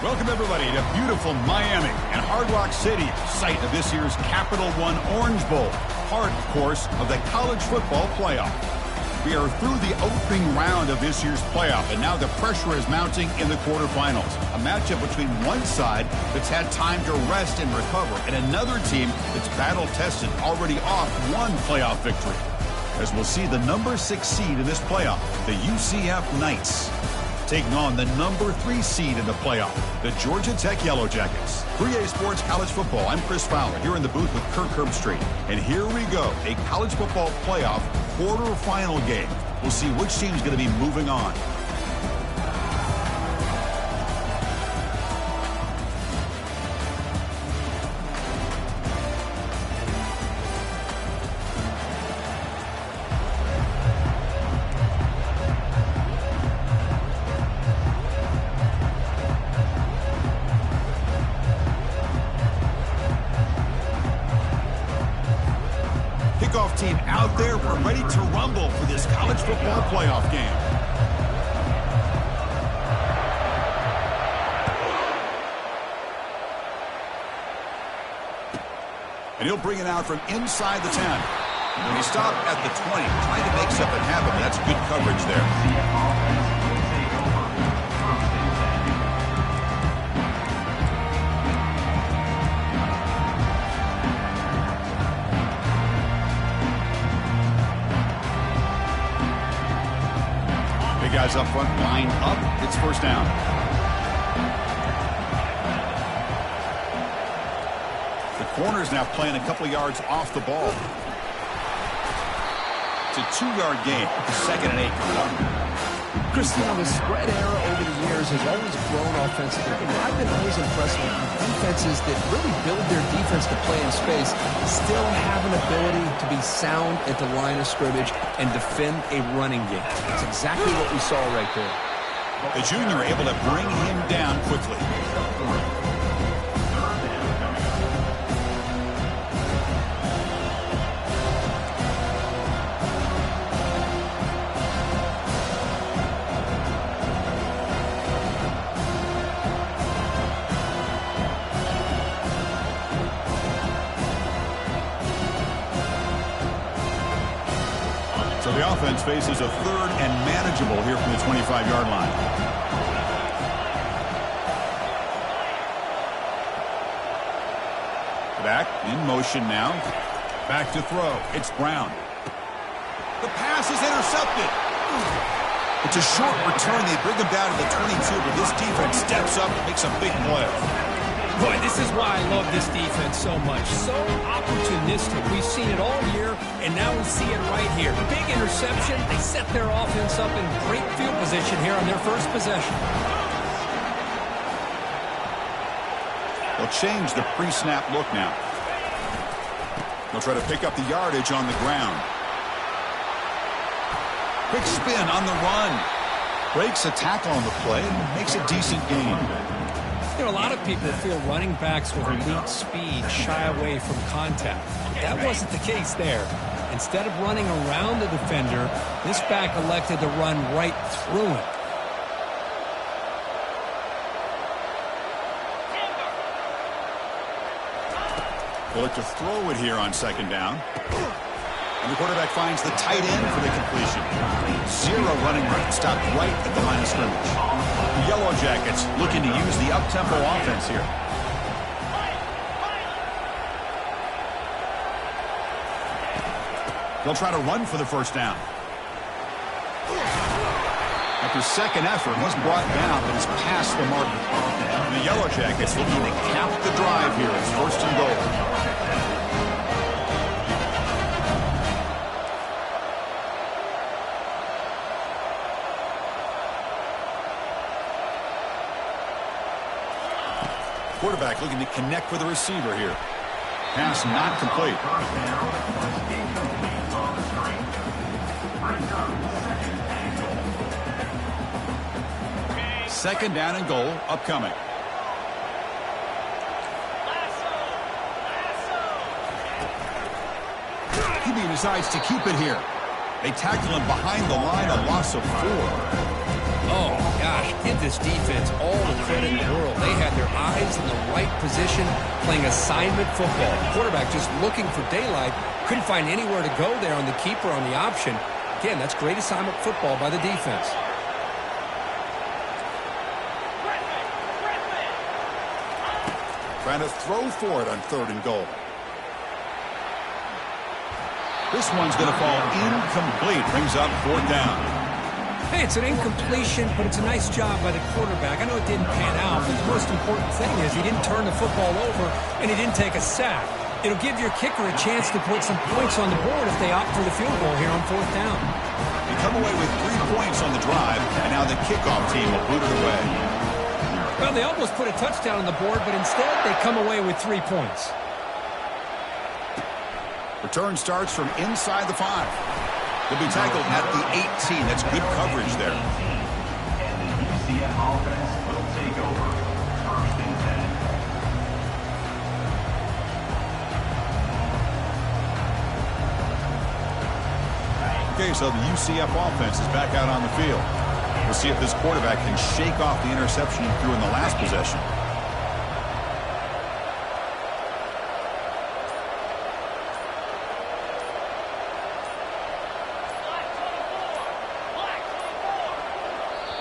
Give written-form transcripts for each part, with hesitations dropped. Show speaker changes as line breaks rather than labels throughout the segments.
Welcome, everybody, to beautiful Miami and Hard Rock City, site of this year's Capital One Orange Bowl, part, of course, of the college football playoff. We are through the opening round of this year's playoff, and now the pressure is mounting in the quarterfinals. A matchup between one side that's had time to rest and recover, and another team that's battle-tested, already off one playoff victory. As we'll see the number 6 seed in this playoff, the UCF Knights, taking on the number 3 seed in the playoff, the Georgia Tech Yellow Jackets. 3A Sports College Football, I'm Chris Fowler, here in the booth with Kirk Herbstreit. And here we go, a college football playoff quarterfinal game. We'll see which team's going to be moving on. Kickoff team out there. We're ready to rumble for this college football playoff game. And he'll bring it out from inside the 10. And he stopped at the 20, trying to make something happen. That's good coverage there. Guys up front, line up. It's first down. The corner's now playing a couple of yards off the ball. It's a 2-yard gain. 2nd and 8 coming up.
Chris, the spread era over the years has always grown offensively, but I've been always impressed with defenses that really build their defense to play in space, still have an ability to be sound at the line of scrimmage and defend a running game. That's exactly what we saw right there.
The junior able to bring him down quickly. So the offense faces a 3rd and manageable here from the 25-yard line. Back in motion now. Back to throw. It's Brown. The pass is intercepted. It's a short return. They bring him down to the 22, but this defense steps up and makes a big play.
Boy, this is why I love this defense so much. So opportunistic. We've seen it all year, and now we see it right here. Big interception. They set their offense up in great field position here on their first possession.
They'll change the pre-snap look now. They'll try to pick up the yardage on the ground. Quick spin on the run. Breaks a tackle on the play and makes a decent gain.
You know, a lot of people feel running backs with elite speed shy away from contact. That wasn't the case there. Instead of running around the defender, this back elected to run right through him.
They'll look to throw it here on 2nd down. And the quarterback finds the tight end for the completion. 0 running room, stopped right at the line of scrimmage. The Yellow Jackets looking to use the up-tempo offense here. They'll try to run for the first down. After 2nd effort, he's brought down, but he's past the mark. The Yellow Jackets looking to cap the drive here. It's 1st and goal. Quarterback looking to connect with the receiver here. Pass not complete. 2nd down and goal upcoming. QB decides to keep it here. They tackle him behind the line, a loss of 4.
Oh, gosh, give this defense all the credit in the world. They had their eyes in the right position, playing assignment football. The quarterback just looking for daylight, couldn't find anywhere to go there on the keeper on the option. Again, that's great assignment football by the defense.
Trying to throw for it on 3rd and goal. This one's going to fall incomplete. Brings up 4th down.
Hey, it's an incompletion, but it's a nice job by the quarterback. I know it didn't pan out, but the most important thing is he didn't turn the football over and he didn't take a sack. It'll give your kicker a chance to put some points on the board if they opt for the field goal here on 4th down.
They come away with 3 points on the drive, and now the kickoff team will boot it away.
Well, they almost put a touchdown on the board, but instead they come away with 3 points.
Return starts from inside the 5. They'll be tackled at the 18. That's good coverage there.
And the UCF offense will take over 1st and 10.
Okay, so the UCF offense is back out on the field. We'll see if this quarterback can shake off the interception he threw in the last possession.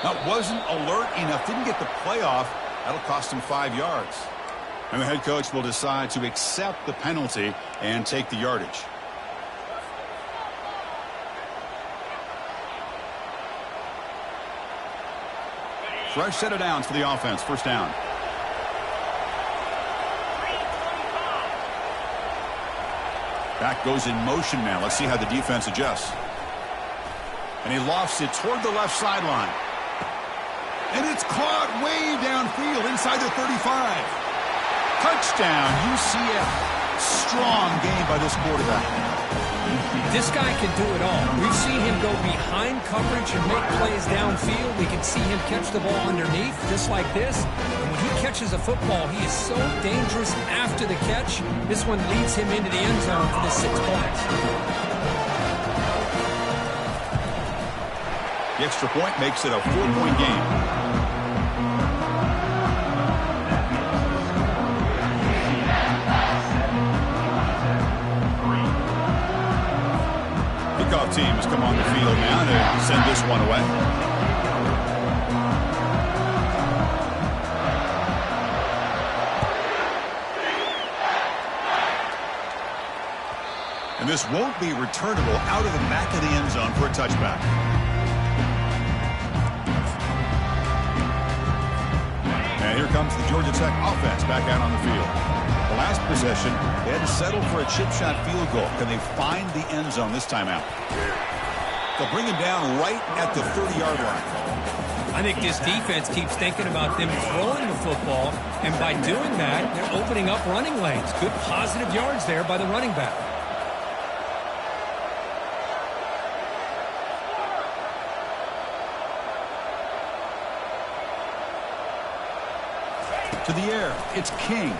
That wasn't alert enough. Didn't get the playoff. That'll cost him 5 yards. And the head coach will decide to accept the penalty and take the yardage. Fresh set of downs for the offense. 1st down. Back goes in motion now. Let's see how the defense adjusts. And he lofts it toward the left sideline. And it's caught way downfield inside the 35. Touchdown, UCF. Strong game by this quarterback.
This guy can do it all. We've seen him go behind coverage and make plays downfield. We can see him catch the ball underneath, just like this. And when he catches a football, he is so dangerous after the catch. This one leads him into the end zone for the 6 points.
The extra point makes it a 4-point game. Kickoff team has come on the field now to send this one away. And this won't be returnable out of the back of the end zone for a touchback. And here comes the Georgia Tech offense back out on the field. The last possession, they had to settle for a chip shot field goal. Can they find the end zone this time out? They'll bring him down right at the 30-yard line.
I think this defense keeps thinking about them throwing the football, and by doing that, they're opening up running lanes. Good positive yards there by the running back.
To the air, it's King.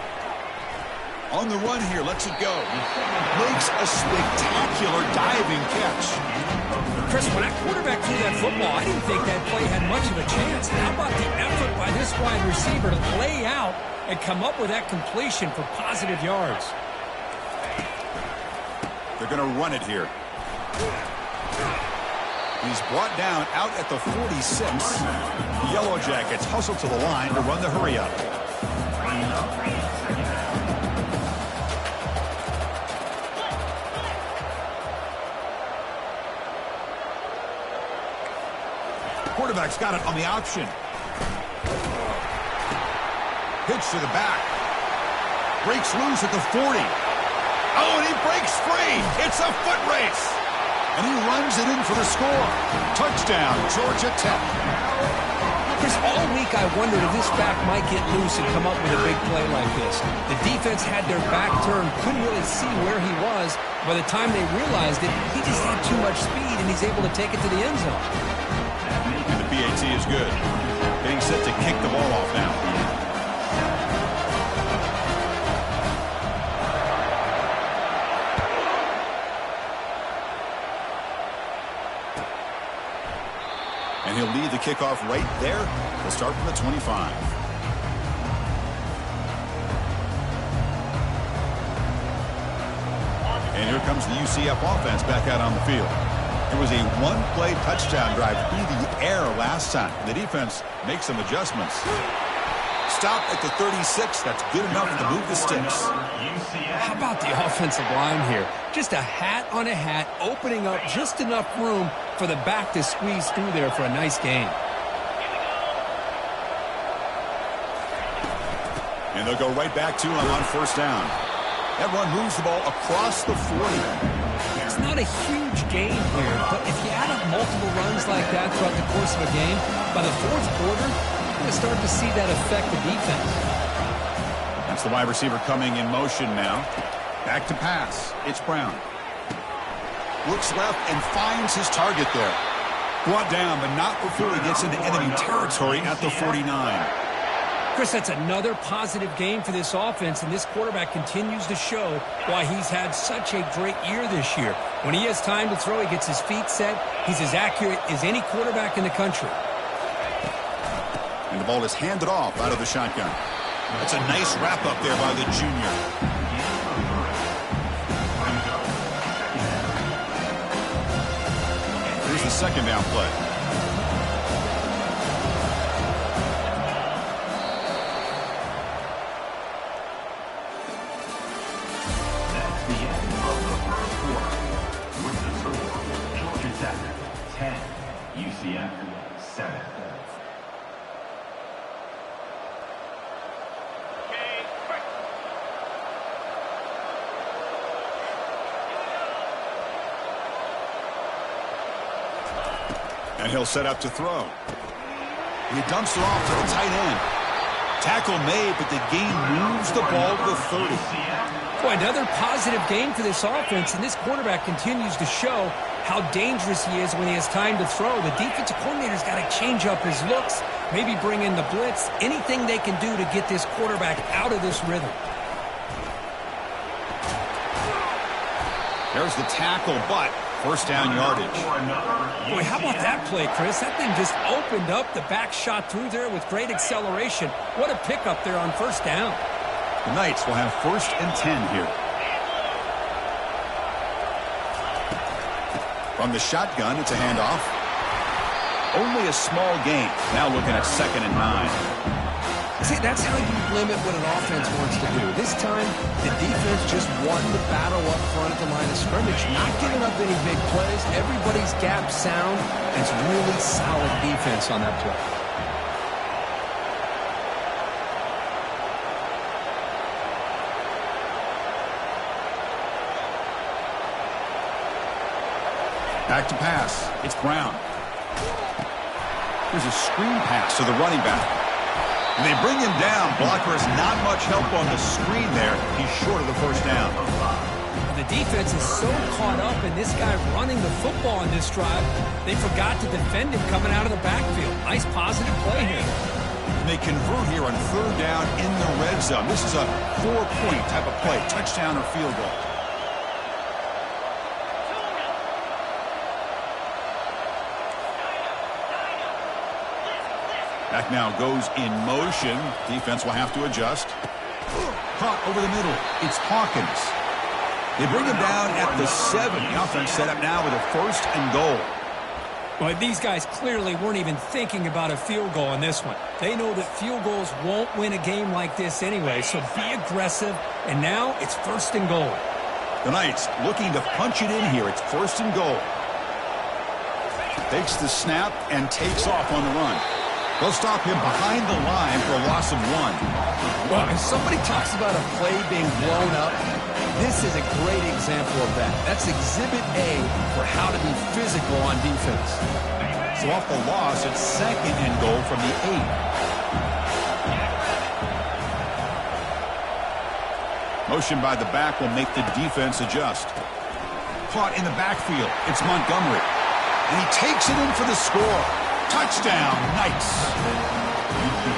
On the run here, lets it go. Makes a spectacular diving catch.
Chris, when that quarterback threw that football, I didn't think that play had much of a chance. How about the effort by this wide receiver to lay out and come up with that completion for positive yards?
They're going to run it here. He's brought down out at the 46. The Yellow Jackets hustle to the line to run the hurry up. Quarterback's got it on the option. Pitch to the back. Breaks loose at the 40. Oh, and he breaks free. It's a foot race. And he runs it in for the score. Touchdown, Georgia Tech.
Chris, all week I wondered if this back might get loose and come up with a big play like this. The defense had their back turned, couldn't really see where he was. By the time they realized it, he just had too much speed, and he's able to take it to the end zone.
And the PAT is good. Getting set to kick the ball off now. And he'll lead the kickoff right there. They'll start from the 25. And here comes the UCF offense back out on the field. It was a one-play touchdown drive through the air last time. The defense makes some adjustments. Stop at the 36. That's good enough to move the sticks.
How about the offensive line here? Just a hat on a hat, opening up just enough room for the back to squeeze through there for a nice gain.
And they'll go right back to him on first down. That run moves the ball across the 40.
It's not a huge gain here, but if you add up multiple runs like that throughout the course of a game, by the fourth quarter, you're going to start to see that affect the defense.
That's the wide receiver coming in motion now. Back to pass. It's Brown. Looks left and finds his target there. Brought down, but not before he gets into enemy territory at the 49.
Chris, that's another positive game for this offense, and this quarterback continues to show why he's had such a great year this year. When he has time to throw, he gets his feet set. He's as accurate as any quarterback in the country.
And the ball is handed off out of the shotgun. That's a nice wrap-up there by the junior. Here's the second down play.
That's the end of the first quarter. With the score, Georgia Tech 10, UCF 7.
And he'll set up to throw. He dumps it off to the tight end. Tackle made, but the gain moves the ball to the 30.
Boy, another positive game for this offense, and this quarterback continues to show how dangerous he is when he has time to throw. The defensive coordinator's got to change up his looks, maybe bring in the blitz, anything they can do to get this quarterback out of this rhythm.
There's the tackle, but first down yardage.
Boy, how about that play, Chris? That thing just opened up. The back shot through there with great acceleration. What a pickup there on first down.
The Knights will have first and 10 here. From the shotgun, it's a handoff. Only a small gain. Now looking at 2nd and 9.
See, that's how you limit what an offense wants to do. This time, the defense just won the battle up front at the line of scrimmage, not giving up any big plays. Everybody's gap sound. It's really solid defense on that play.
Back to pass. It's Brown. Here's a screen pass to the running back. And they bring him down. Blocker has not much help on the screen there. He's short of the first down.
The defense is so caught up in this guy running the football on this drive, they forgot to defend him coming out of the backfield. Nice positive play here.
And they convert here on 3rd down in the red zone. This is a 4-point type of play, touchdown or field goal. Back now goes in motion. Defense will have to adjust. Caught over the middle. It's Hawkins. They bring him down at the 7. The offense set up now with a 1st and goal.
Well, these guys clearly weren't even thinking about a field goal in this one. They know that field goals won't win a game like this anyway, so be aggressive. And now it's 1st and goal.
The Knights looking to punch it in here. It's 1st and goal. Takes the snap and takes off on the run. They'll stop him behind the line for a loss of 1.
Well, if somebody talks about a play being blown up, this is a great example of that. That's Exhibit A for how to be physical on defense.
So off the loss, it's 2nd and goal from the 8. Motion by the back will make the defense adjust. Caught in the backfield. It's Montgomery. And he takes it in for the score. Touchdown, Knights.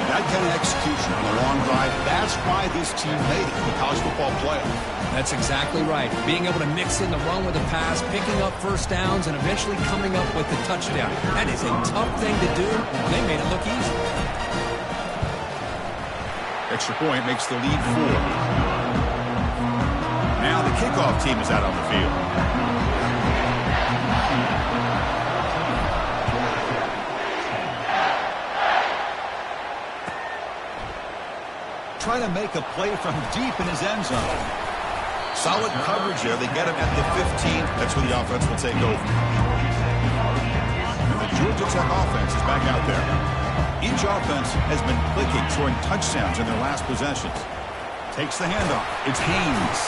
That kind of execution on a long drive, that's why this team made it to the college football playoff.
That's exactly right. Being able to mix in the run with the pass, picking up first downs, and eventually coming up with the touchdown. That is a tough thing to do. They made it look easy.
Extra point makes the lead 4. Now the kickoff team is out on the field. Trying to make a play from deep in his end zone. Solid coverage there. They get him at the 15. That's where the offense will take over. And the Georgia Tech offense is back out there. Each offense has been clicking, scoring touchdowns in their last possessions. Takes the handoff. It's Haynes.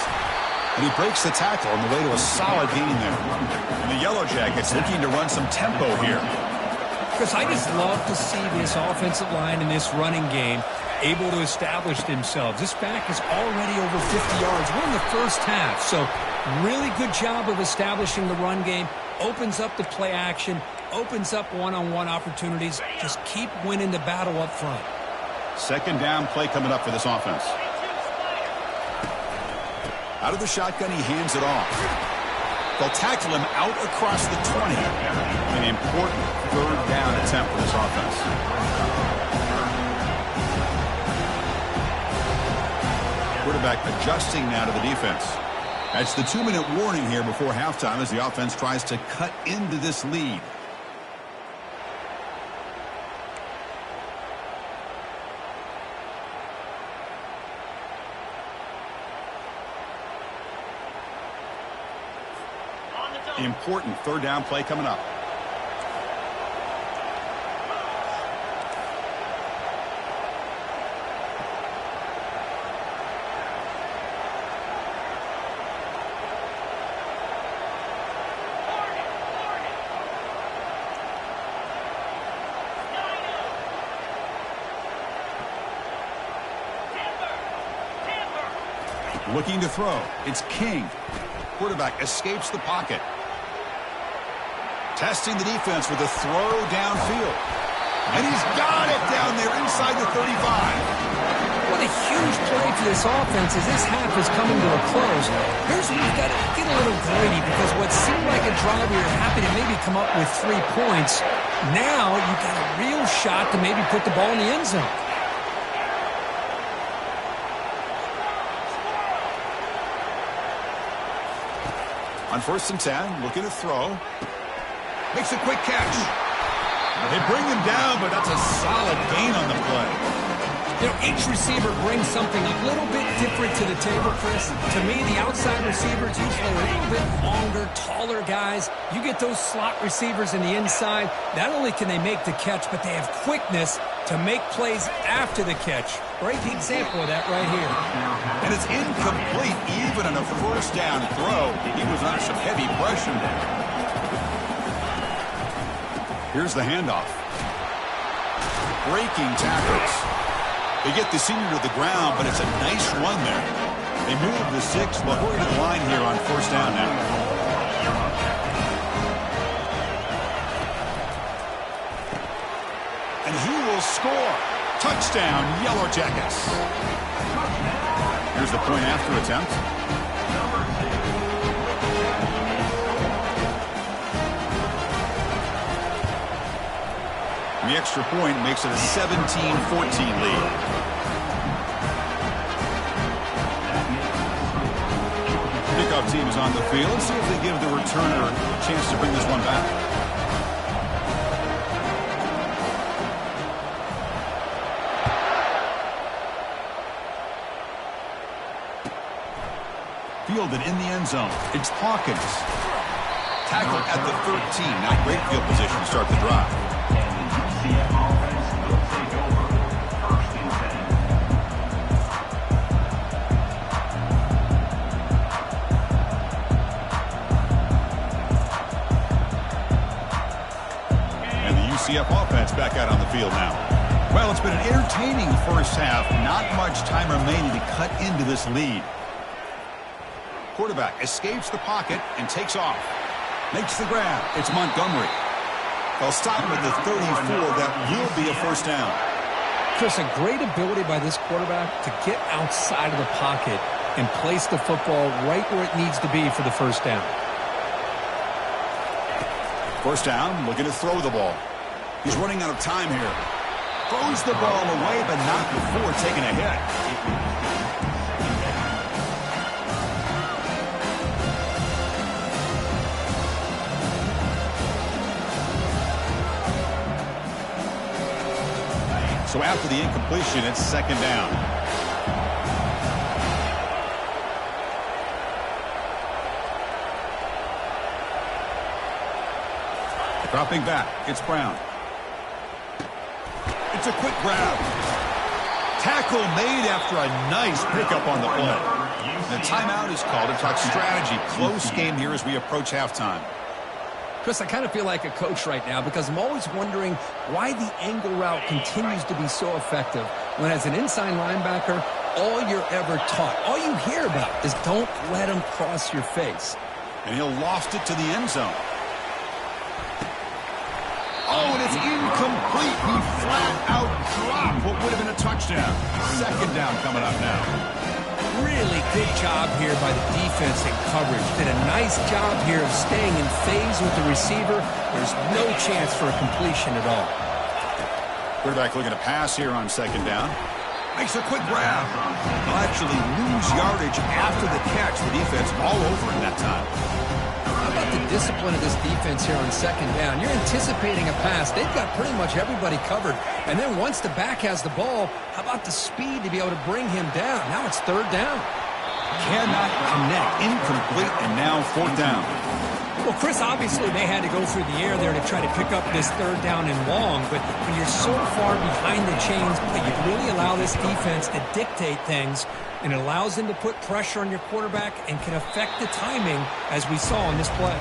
And he breaks the tackle on the way to a solid gain there. And the Yellow Jackets looking to run some tempo here.
Chris, I just love to see this offensive line in this running game able to establish themselves. This back is already over 50 yards. We're in the first half, so really good job of establishing the run game. Opens up the play action, opens up one-on-one opportunities. Just keep winning the battle up front.
Second down play coming up for this offense. Out of the shotgun, he hands it off. They'll tackle him out across the 20. An important third down attempt for this offense. Quarterback adjusting now to the defense. That's the 2-minute warning here before halftime as the offense tries to cut into this lead. Important third down play coming up. Looking to throw. It's King. Quarterback escapes the pocket. Testing the defense with a throw downfield. And he's got it down there inside the 35.
What a huge play for this offense as this half is coming to a close. Here's where you've got to get a little greedy because what seemed like a drive where you're happy to maybe come up with 3 points, now you've got a real shot to maybe put the ball in the end zone.
On 1st and 10, looking to throw. Makes a quick catch. They bring him down, but that's a solid gain on the play.
You know, each receiver brings something a little bit different to the table, Chris. To me, the outside receivers usually are a little bit longer, taller guys. You get those slot receivers in the inside, not only can they make the catch, but they have quickness to make plays after the catch. Great example of that right here.
And it's incomplete, even on a first down throw. He was under some heavy pressure there. Here's the handoff. Breaking tackles. They get the senior to the ground, but it's a nice run there. They move the 6. They'll hurry to the line here on 1st down now. And he will score. Touchdown, Yellow Jackets. Here's the point after attempt. And the extra point makes it a 17-14 lead. Kickoff team is on the field. Let's see if they give the returner a chance to bring this one back. Fielded in the end zone. It's Hawkins. Tackled at the 13. Not great field position to start the drive. UCF offense back out on the field now. Well, it's been an entertaining first half. Not much time remaining to cut into this lead. Quarterback escapes the pocket and takes off. Makes the grab. It's Montgomery. They'll stop him at the 34. That will be a first down.
Chris, a great ability by this quarterback to get outside of the pocket and place the football right where it needs to be for the first down.
First down, looking to throw the ball. He's running out of time here. Throws the ball away, but not before taking a hit. So after the incompletion, it's second down. Dropping back, it's Brown. It's a quick grab. Tackle made after a nice pickup on the play. The timeout is called to talk strategy. Close game here as we approach halftime.
Chris, I kind of feel like a coach right now because I'm always wondering why the angle route continues to be so effective when as an inside linebacker, all you're ever taught, all you hear about is don't let him cross your face.
And he'll loft it to the end zone. Oh, and it's incomplete. He flat out dropped what would have been a touchdown. Second down coming up now.
Really good job here by the defense in coverage. Did a nice job here of staying in phase with the receiver. There's no chance for a completion at all.
Quarterback looking to pass here on second down. Makes a quick grab. He'll actually lose yardage after the catch. The defense all over him that time.
How about the discipline of this defense here on second down? You're anticipating a pass. They've got pretty much everybody covered. And then once the back has the ball, how about the speed to be able to bring him down? Now it's third down.
Cannot connect. Incomplete, and now fourth down.
Well, Chris, obviously they had to go through the air there to try to pick up this third down and long. But when you're so far behind the chains, you really allow this defense to dictate things. And it allows them to put pressure on your quarterback and can affect the timing, as we saw in this play.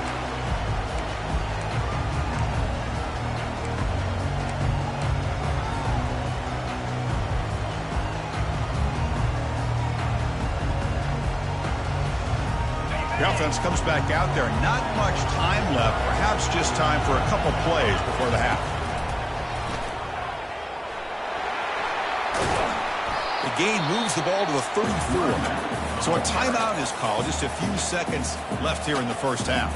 The offense comes back out there. Not much time left. Perhaps just time for a couple plays before the half. The gain moves the ball to the 34. So a timeout is called. Just a few seconds left here in the first half.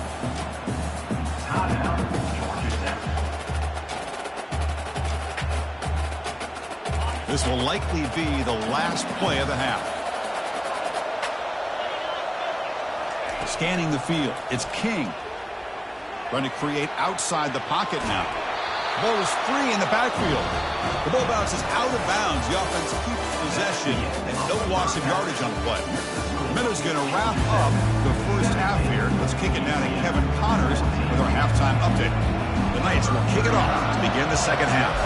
This will likely be the last play of the half. Scanning the field, it's King. Trying to create outside the pocket now. The ball is free in the backfield. The ball bounces out of bounds. The offense keeps possession and no loss of yardage on the play. Miller's going to wrap up the first half here. Let's kick it down to Kevin Connors with our halftime update. The Knights will kick it off to begin the second half.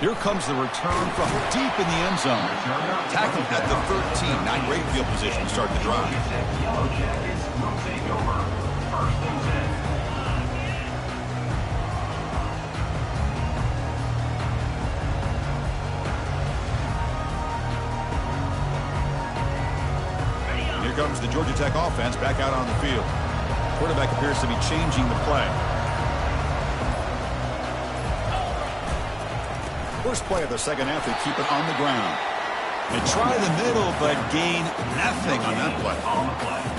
Here comes the return from deep in the end zone. Tackled at the 13. Not great field position to start the drive.
Yellow Jackets will take over. First and 10.
Here comes the Georgia Tech offense back out on the field. Quarterback appears to be changing the play. First play of the second half, they keep it on the ground. They try the middle, but gain nothing on that play.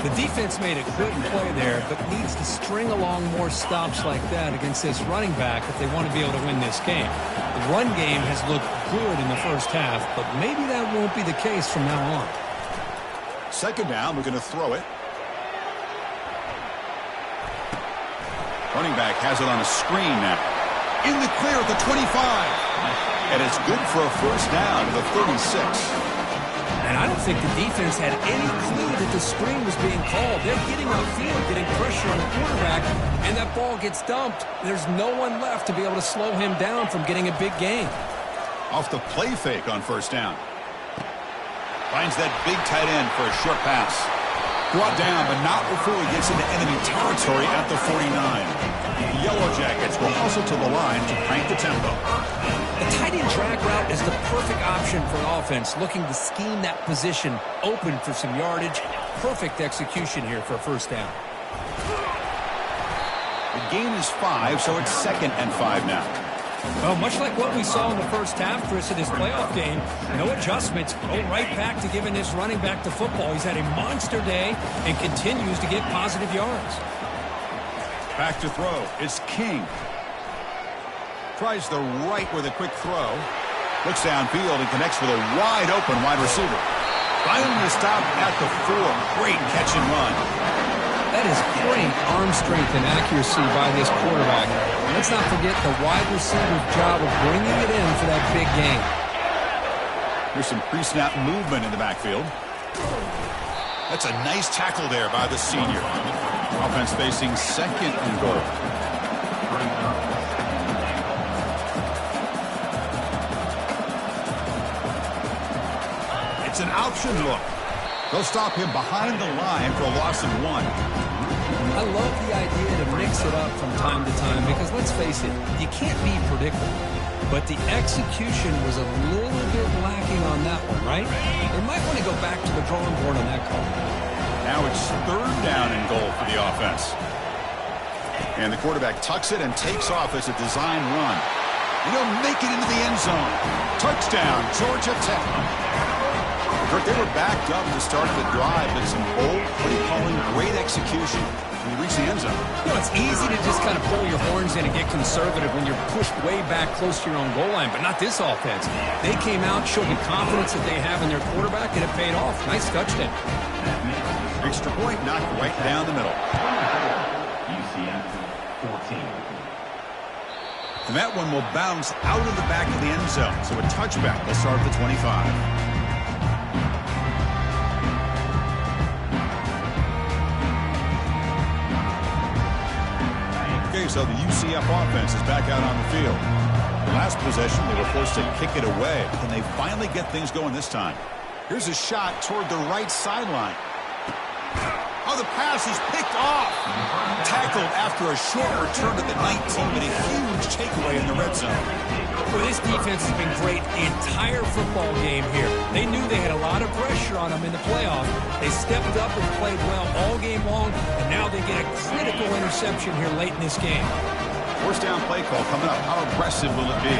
The defense made a good play there, but needs to string along more stops like that against this running back if they want to be able to win this game. The run game has looked good in the first half, but maybe that won't be the case from now on.
Second down, we're going to throw it. Running back has it on a screen now. In the clear at the 25. And it's good for a first down to the 36.
And I don't think the defense had any clue that the screen was being called. They're getting upfield, getting pressure on the quarterback, and that ball gets dumped. There's no one left to be able to slow him down from getting a big gain.
Off the play fake on first down. Finds that big tight end for a short pass. Brought down, but not before he gets into enemy territory at the 49. The Yellow Jackets will hustle to the line to crank the tempo.
The tight end drag route is the perfect option for an offense looking to scheme that position open for some yardage. Perfect execution here for a first down.
The gain is 5, so it's 2nd and 5 now.
Well, much like what we saw in the first half, Chris, of this playoff game, no adjustments. Go right back to giving this running back to football. He's had a monster day and continues to get positive yards.
Back to throw. It's King. Tries the right with a quick throw. Looks downfield and connects with a wide open wide receiver. Finally stopped at the 4. Great catch and run.
That is great arm strength and accuracy by this quarterback. Let's not forget the wide receiver's job of bringing it in for that big game.
Here's some pre-snap movement in the backfield. That's a nice tackle there by the senior. Offense facing 2nd and goal. It's an option look. They'll stop him behind the line for a loss of 1.
I love the idea to mix it up from time to time because, let's face it, you can't be predictable. But the execution was a little bit lacking on that one, right? They might want to go back to the drawing board on that call.
Now it's 3rd down and goal for the offense. And the quarterback tucks it and takes off as a design run. He'll make it into the end zone. Touchdown, Georgia Tech. They were backed up to start the drive, but some bold, great execution when you reach the end zone.
You know, it's easy to just kind of pull your horns in and get conservative when you're pushed way back close to your own goal line, but not this offense. They came out, showed the confidence that they have in their quarterback, and it paid off. Nice touchdown.
Extra point knocked right down the middle.
UCF 14.
And that one will bounce out of the back of the end zone, so a touchback will start at the 25. Okay, so the UCF offense is back out on the field. Last possession, they were forced to kick it away, and they finally get things going this time. Here's a shot toward the right sideline. Oh, the pass is picked off. Tackled after a short return to the 19, but a huge takeaway in the red zone.
Well, this defense has been great the entire football game here. They knew they had a lot of pressure on them in the playoff. They stepped up and played well all game long, and now they get a critical interception here late in this game.
First down play call coming up. How aggressive will it be?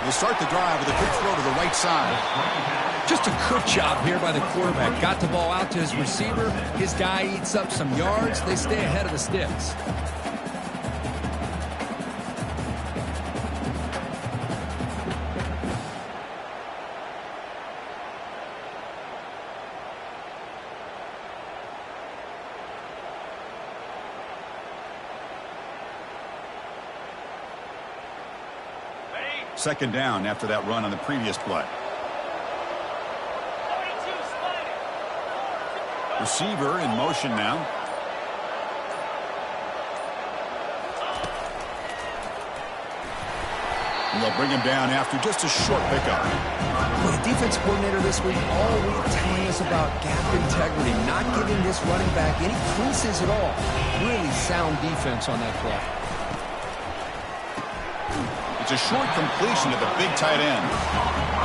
They'll start the drive with a quick throw to the right side.
Just a good job here by the quarterback. Got the ball out to his receiver. His guy eats up some yards. They stay ahead of the sticks.
Second down after that run on the previous play. Receiver in motion now. And they'll bring him down after just a short pickup.
Well, the defense coordinator this week all week telling us about gap integrity, not giving this running back any creases at all. Really sound defense on that play.
It's a short completion to the big tight end.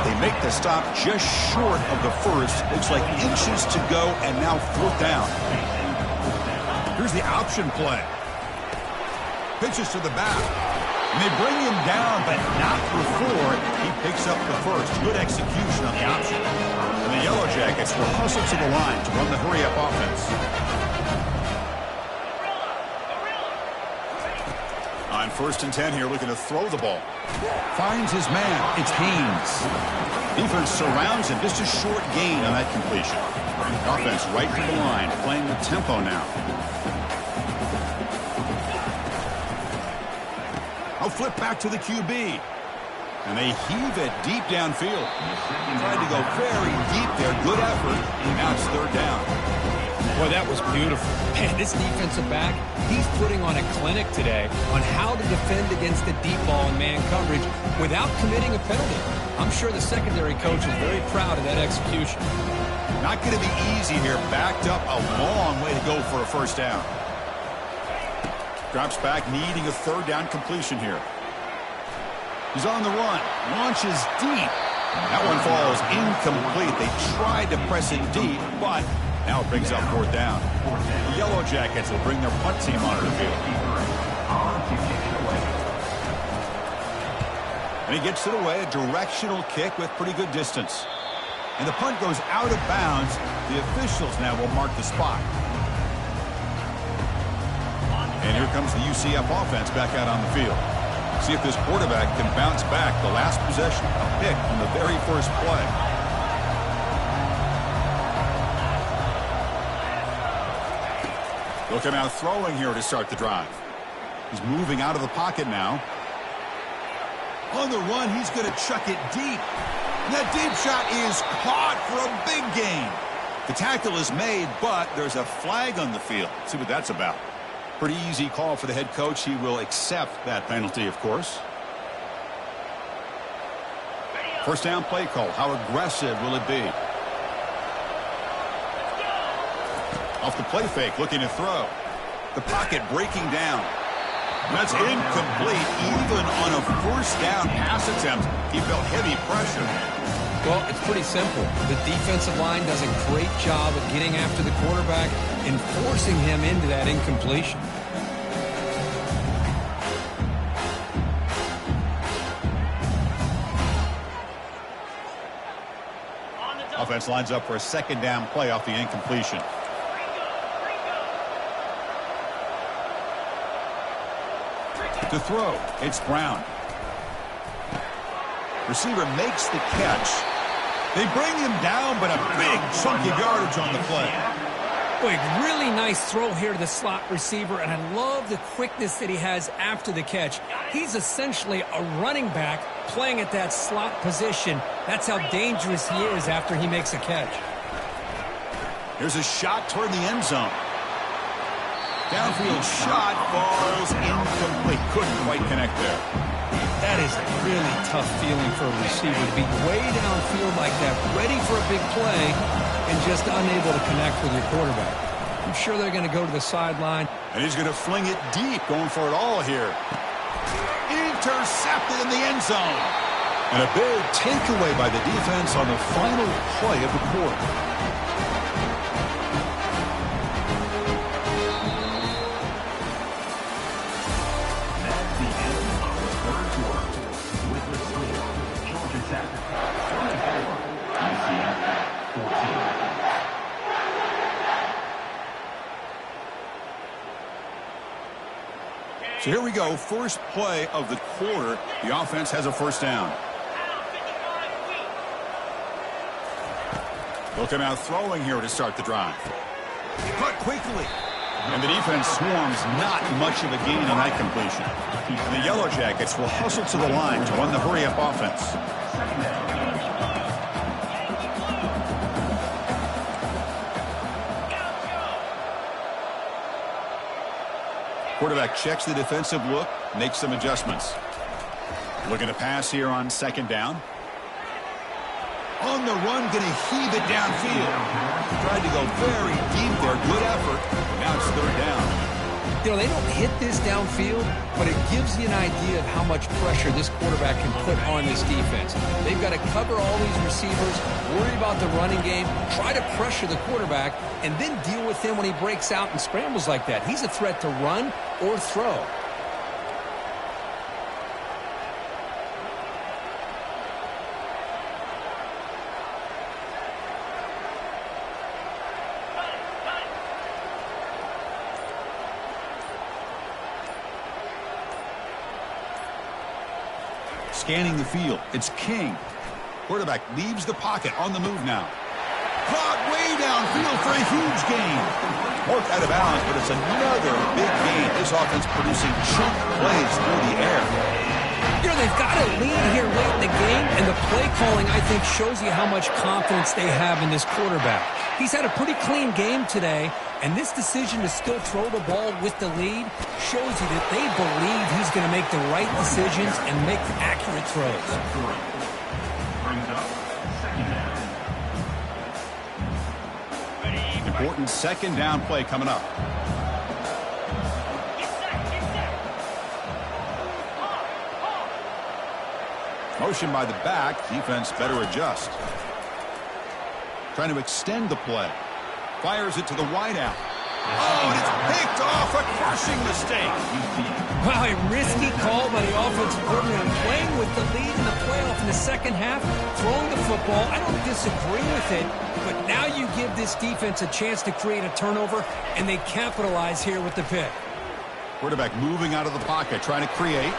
They make the stop just short of the first. Looks like inches to go, and now 4th down. Here's the option play. Pitches to the back. And they bring him down, but not before he picks up the first. Good execution on the option. And the Yellow Jackets will hustle to the line to run the hurry-up offense. On 1st and 10 here, looking to throw the ball. Finds his man. It's Haynes. Defense surrounds him. Just a short gain on that completion. Offense right to the line, playing with tempo now. I'll flip back to the QB. And they heave it deep downfield. Tried to go very deep there. Good effort. And now it's 3rd down.
Boy, that was beautiful. Man, this defensive back, he's putting on a clinic today on how to defend against the deep ball and man coverage without committing a penalty. I'm sure the secondary coach is very proud of that execution.
Not going to be easy here. Backed up a long way to go for a 1st down. Drops back, needing a 3rd down completion here. He's on the run. Launches deep. That one falls incomplete. They tried to press it deep, but now it brings up fourth down. The Yellow Jackets will bring their punt team onto the field. And he gets it away, a directional kick with pretty good distance. And the punt goes out of bounds. The officials now will mark the spot. And here comes the UCF offense back out on the field. See if this quarterback can bounce back. The last possession, a pick on the very first play. Look at him out throwing here to start the drive. He's moving out of the pocket now. On the run, he's going to chuck it deep. And that deep shot is caught for a big gain. The tackle is made, but there's a flag on the field. Let's see what that's about. Pretty easy call for the head coach. He will accept that penalty, of course. First down play call. How aggressive will it be? Off the play fake, looking to throw. The pocket breaking down. That's incomplete. Even on a first down pass attempt, he felt heavy pressure.
Well, it's pretty simple. The defensive line does a great job of getting after the quarterback and forcing him into that incompletion.
Offense lines up for a second down play off the incompletion. To throw, it's Brown. Receiver makes the catch. They bring him down, but a big chunk of yardage on the play.
Boy, really nice throw here to the slot receiver, and I love the quickness that he has after the catch. He's essentially a running back playing at that slot position. That's how dangerous he is after he makes a catch.
Here's a shot toward the end zone. Downfield shot falls incomplete. Couldn't quite connect there.
That is a really tough feeling for a receiver to be way downfield like that, ready for a big play, and just unable to connect with your quarterback. I'm sure they're going to go to the sideline.
And he's going to fling it deep, going for it all here. Intercepted in the end zone. And a big takeaway by the defense on the final play of the quarter. So here we go, first play of the quarter. The offense has a first down. They'll come out throwing here to start the drive. Cut quickly. And the defense swarms, not much of a gain on that completion. The Yellow Jackets will hustle to the line to run the hurry-up offense. Quarterback checks the defensive look, makes some adjustments. Looking to pass here on second down. On the run, going to heave it downfield. Tried to go very deep there. Good effort. Now it's third down.
You know, they don't hit this downfield, but it gives you an idea of how much pressure this quarterback can put on this defense. They've got to cover all these receivers, worry about the running game, try to pressure the quarterback, and then deal with him when he breaks out and scrambles like that. He's a threat to run or throw.
Scanning the field, it's King. Quarterback leaves the pocket, on the move now. Caught way downfield for a huge gain. Worked out of bounds, but it's another big gain. This offense producing chunk plays through the air.
You know, they've got a lead here late in the game, and the play calling, I think, shows you how much confidence they have in this quarterback. He's had a pretty clean game today, and this decision to still throw the ball with the lead shows you that they believe he's going to make the right decisions and make accurate throws.
Important second down play coming up. Motion by the back. Defense better adjust. Trying to extend the play. Fires it to the wideout. Oh, and it's picked off. A crushing mistake.
Wow, a risky call by the offensive coordinator, playing with the lead in the playoff in the second half, throwing the football. I don't disagree with it, but now you give this defense a chance to create a turnover, and they capitalize here with the pick.
Quarterback moving out of the pocket, trying to create.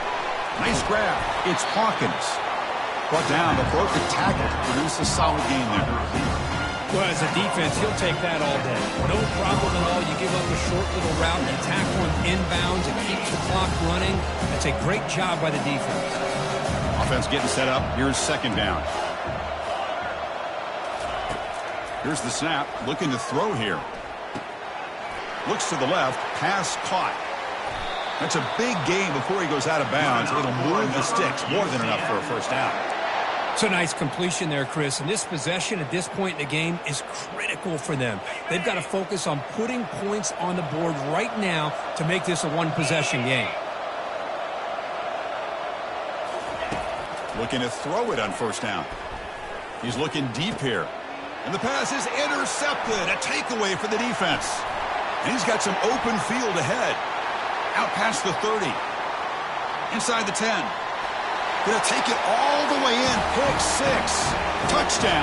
Nice grab. It's Hawkins. Brought down before the tackle. Produce a solid game there.
Well, as a defense, he'll take that all day. No problem at all. You give up a short little route, you tackle him inbounds, it keeps the clock running. That's a great job by the defense.
Offense getting set up. Here's second down. Here's the snap. Looking to throw here. Looks to the left. Pass caught. That's a big gain before he goes out of bounds. It'll move the sticks. More than enough for a first down.
It's a nice completion there, Chris. And this possession at this point in the game is critical for them. They've got to focus on putting points on the board right now to make this a one-possession game.
Looking to throw it on first down. He's looking deep here. And the pass is intercepted. A takeaway for the defense. And he's got some open field ahead. Out past the 30. Inside the 10. Going to take it all the way in. Pick 6. Touchdown.